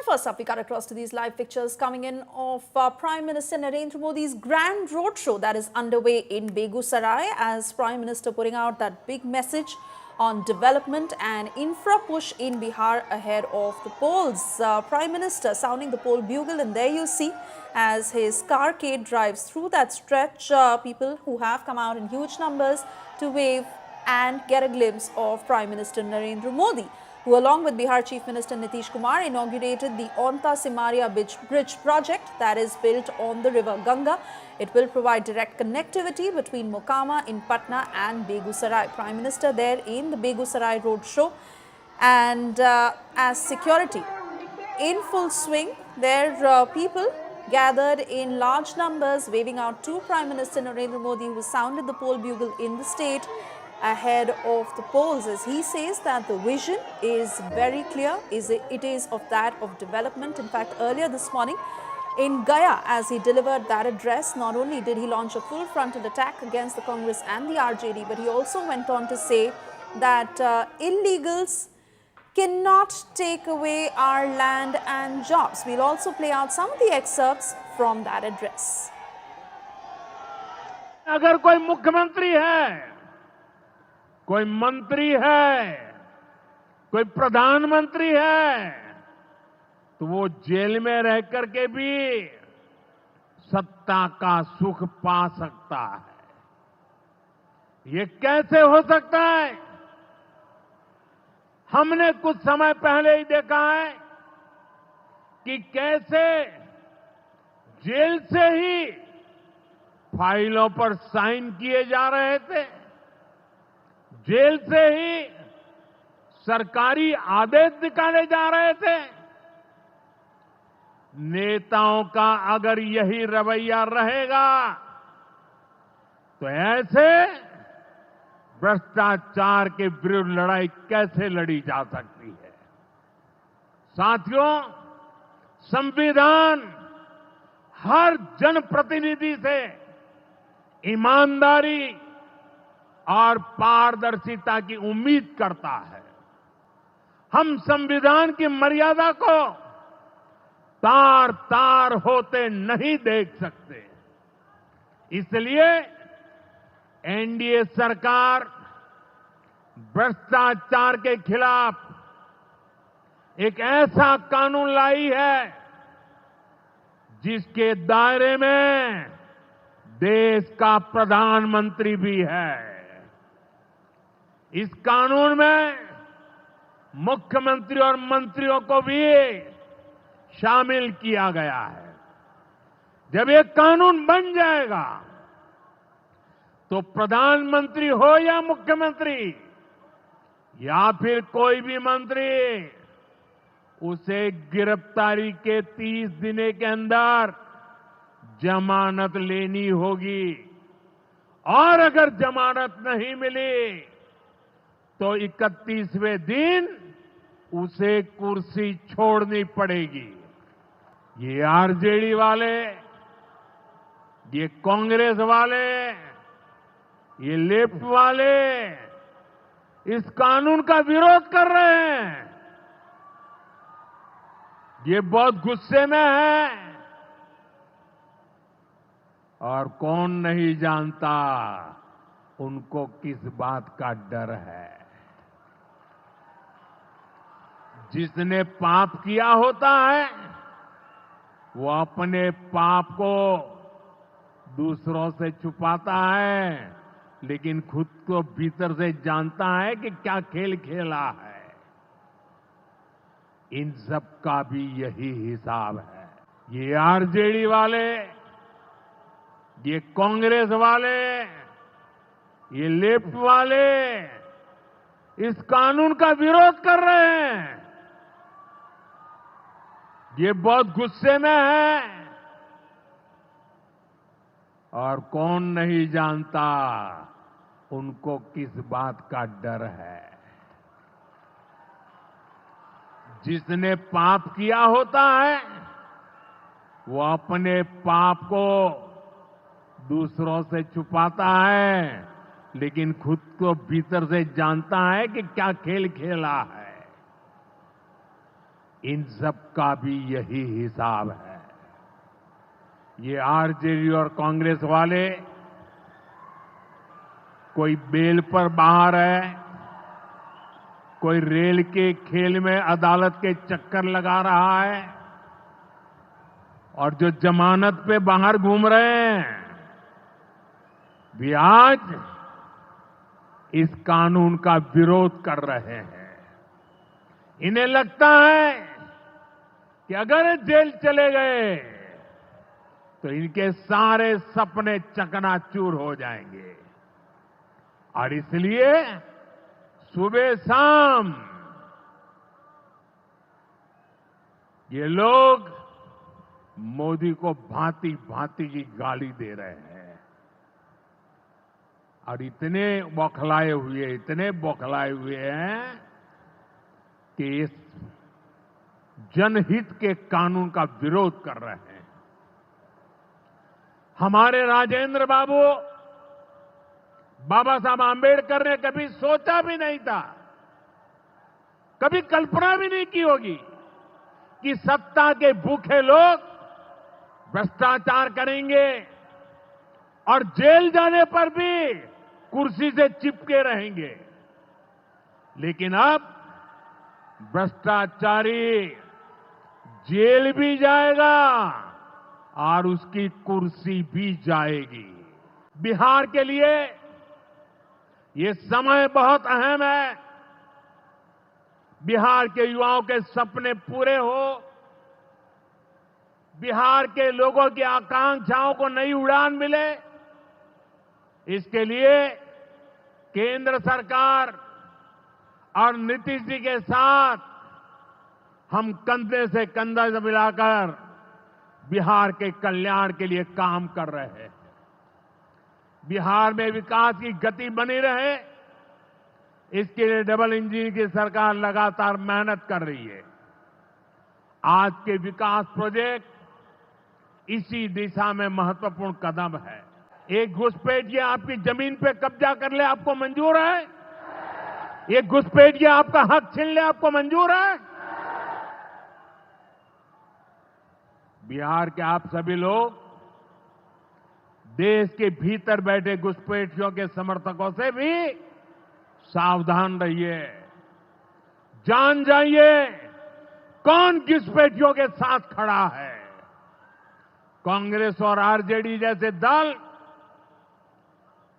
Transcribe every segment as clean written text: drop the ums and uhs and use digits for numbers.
And first up, we cut across to these live pictures coming in of Prime Minister Narendra Modi's grand roadshow that is underway in Begusarai, as Prime Minister putting out that big message on development and infra push in Bihar ahead of the polls. Prime Minister sounding the poll bugle, and there you see as his carcade drives through that stretch, people who have come out in huge numbers to wave and get a glimpse of Prime Minister Narendra Modi, who along with Bihar Chief Minister Nitish Kumar inaugurated the Onta Simaria Bridge project that is built on the river Ganga. It will provide direct connectivity between Mokama in Patna and Begusarai. Prime Minister there in the Begusarai road show, and as security in full swing, there people gathered in large numbers waving out to Prime Minister Narendra Modi, who sounded the poll bugle in the state ahead of the polls, as he says that the vision is very clear. It is of that of development. In fact, earlier this morning in Gaya, as he delivered that address, not only did he launch a full frontal attack against the Congress and the RJD, but he also went on to say that illegals cannot take away our land and jobs. We'll also play out some of the excerpts from that address. अगर कोई मुख्यमंत्री है, कोई मंत्री है, कोई प्रधानमंत्री है, तो वो जेल में रह करके भी सत्ता का सुख पा सकता है। ये कैसे हो सकता है? हमने कुछ समय पहले ही देखा है कि कैसे जेल से ही फाइलों पर साइन किए जा रहे थे, जेल से ही सरकारी आदेश निकाले जा रहे थे। नेताओं का अगर यही रवैया रहेगा तो ऐसे भ्रष्टाचार के विरुद्ध लड़ाई कैसे लड़ी जा सकती है? साथियों, संविधान हर जनप्रतिनिधि से ईमानदारी और पारदर्शिता की उम्मीद करता है। हम संविधान की मर्यादा को तार तार होते नहीं देख सकते। इसलिए एनडीए सरकार भ्रष्टाचार के खिलाफ एक ऐसा कानून लाई है जिसके दायरे में देश का प्रधानमंत्री भी है। इस कानून में मुख्यमंत्री और मंत्रियों को भी शामिल किया गया है। जब ये कानून बन जाएगा तो प्रधानमंत्री हो या मुख्यमंत्री या फिर कोई भी मंत्री, उसे गिरफ्तारी के 30 दिन के अंदर जमानत लेनी होगी, और अगर जमानत नहीं मिली तो 31वें दिन उसे कुर्सी छोड़नी पड़ेगी। ये आरजेडी वाले, ये कांग्रेस वाले, ये लेफ्ट वाले इस कानून का विरोध कर रहे हैं। ये बहुत गुस्से में है, और कौन नहीं जानता उनको किस बात का डर है। जिसने पाप किया होता है वो अपने पाप को दूसरों से छुपाता है, लेकिन खुद को भीतर से जानता है कि क्या खेल खेला है। इन सब का भी यही हिसाब है। ये आरजेडी वाले, ये कांग्रेस वाले, ये लेफ्ट वाले इस कानून का विरोध कर रहे हैं। ये बहुत गुस्से में है, और कौन नहीं जानता उनको किस बात का डर है। जिसने पाप किया होता है वो अपने पाप को दूसरों से छुपाता है, लेकिन खुद को भीतर से जानता है कि क्या खेल खेला है। इन सब का भी यही हिसाब है। ये आरजेडी और कांग्रेस वाले कोई बेल पर बाहर है, कोई रेल के खेल में अदालत के चक्कर लगा रहा है, और जो जमानत पे बाहर घूम रहे हैं भी आज इस कानून का विरोध कर रहे हैं। इन्हें लगता है कि अगर जेल चले गए तो इनके सारे सपने चकनाचूर हो जाएंगे, और इसलिए सुबह शाम ये लोग मोदी को भांति भांति की गाली दे रहे हैं, और इतने बौखलाए हुए हैं कि इस जनहित के कानून का विरोध कर रहे हैं। हमारे राजेंद्र बाबू बाबा साहब आंबेडकर ने कभी सोचा भी नहीं था, कभी कल्पना भी नहीं की होगी कि सत्ता के भूखे लोग भ्रष्टाचार करेंगे और जेल जाने पर भी कुर्सी से चिपके रहेंगे। लेकिन अब भ्रष्टाचारी जेल भी जाएगा और उसकी कुर्सी भी जाएगी। बिहार के लिए ये समय बहुत अहम है। बिहार के युवाओं के सपने पूरे हो, बिहार के लोगों की आकांक्षाओं को नई उड़ान मिले, इसके लिए केंद्र सरकार और नीतीश जी के साथ हम कंधे से कंधा मिलाकर बिहार के कल्याण के लिए काम कर रहे हैं। बिहार में विकास की गति बनी रहे, इसके लिए डबल इंजन की सरकार लगातार मेहनत कर रही है। आज के विकास प्रोजेक्ट इसी दिशा में महत्वपूर्ण कदम है। एक घुसपैठिया आपकी जमीन पे कब्जा कर ले, आपको मंजूर है? एक घुसपैठिया आपका हक छीन ले, आपको मंजूर है? बिहार के आप सभी लोग देश के भीतर बैठे घुसपैठियों के समर्थकों से भी सावधान रहिए। जान जाइए कौन घुसपैठियों के साथ खड़ा है। कांग्रेस और आरजेडी जैसे दल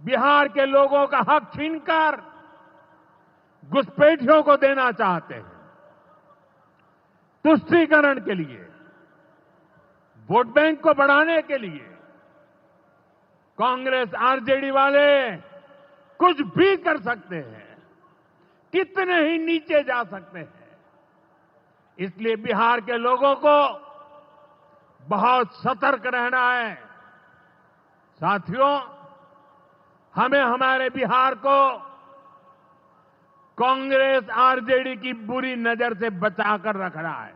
बिहार के लोगों का हक छीनकर घुसपैठियों को देना चाहते हैं। तुष्टीकरण के लिए, वोट बैंक को बढ़ाने के लिए कांग्रेस आरजेडी वाले कुछ भी कर सकते हैं, कितने ही नीचे जा सकते हैं। इसलिए बिहार के लोगों को बहुत सतर्क रहना है। साथियों, हमें हमारे बिहार को कांग्रेस आरजेडी की बुरी नजर से बचाकर रखना है।